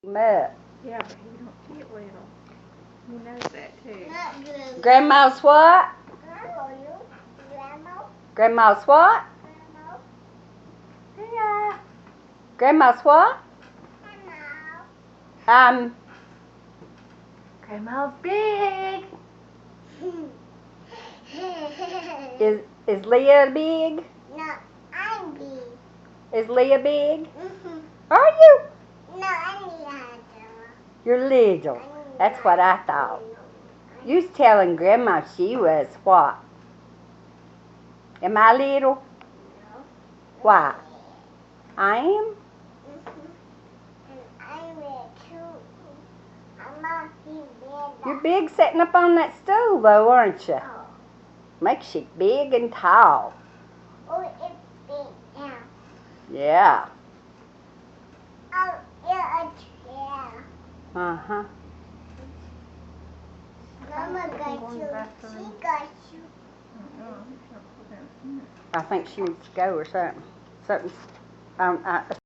Mutt. Yeah, but he don't get well. He knows that too. Not good. Grandma's what? Grandma. Grandma's what? Grandma. Yeah. Grandma's what? Grandma. Grandma's big. Is Leah big? No, I'm big. Is Leah big? Mm-hmm. Are you? No, I'm little. You're little. That's what I thought. You was telling Grandma she was what? Am I little? No. Why? I am? And I'm big too. Mama, he's big. You're big sitting up on that stool though, aren't you? Oh. Makes you big and tall. Oh, it's big now. Yeah. Oh, yeah, a chair. Uh-huh. Mama got you. She got you. I think she needs to go or something. Something's